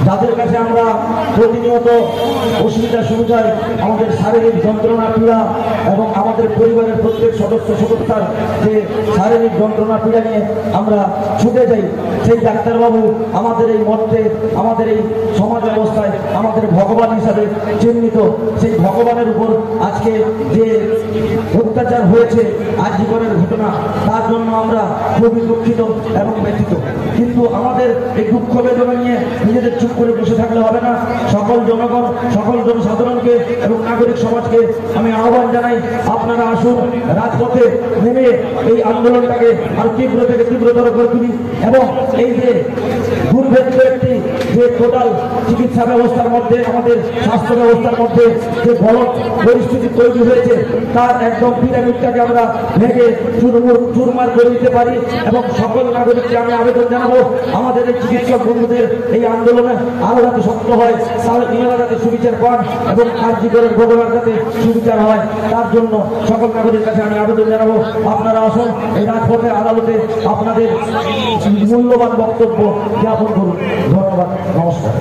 যাদের কাছে আমরা প্রতিনিয়ত অসুবিধা সুবিধায় আমাদের শারীরিক যন্ত্রণা পীড়া এবং আমাদের পরিবারের প্রত্যেক সদস্যতার যে শারীরিক যন্ত্রণা পীড়া নিয়ে আমরা ছুটে যাই, সেই ডাক্তারবাবু আমাদের এই মধ্যে আমাদের এই সমাজ ব্যবস্থায় আমাদের ভগবান হিসাবে চিহ্নিত। সেই ভগবানের উপর আজকে যে অত্যাচার হয়েছে আজ জীবনের ঘটনা, তার জন্য আমরা খুবই দুঃখিত এবং ব্যথিত। কিন্তু আমাদের এই দুঃখ বেদনা নিয়ে নিজেদের চুপ করে বসে থাকলে হবে না। সকল জনগণ, সকল জনসাধারণকে এবং নাগরিক সমাজকে আমি আহ্বান জানাই, আপনারা আসুন, রাজপথে নেমে এই আন্দোলনটাকে আর তীব্র থেকে তীব্রতর করে তুলি এবং এই যে দুর্ভেদ্য একটি যে টোটাল চিকিৎসা ব্যবস্থার মধ্যে আমাদের স্বাস্থ্য ব্যবস্থার মধ্যে যে গলত পরিস্থিতি তৈরি হয়েছে, তার একদম পিরামিডটাকে আমরা ভেঙে চুরমার করে দিতে পারি। এবং সকল নাগরিককে আমি আবেদন জানাবো, আমাদের এই চিকিৎসক বন্ধুদের এই আন্দোলনে আরো যাতে শক্ত হয়, তাহলে ইনারা যাতে সুবিচার পান এবং কার্যকরের ঘটনার যাতে সুবিচার হয়, তার জন্য সকল নাগরিকের কাছে আমি আবেদন জানাবো, আপনারা আসুন এই রাজপথের আদালতে আপনাদের মূল্যবান বক্তব্য জ্ঞাপন করুন। ধন্যবাদ, নমস্কার।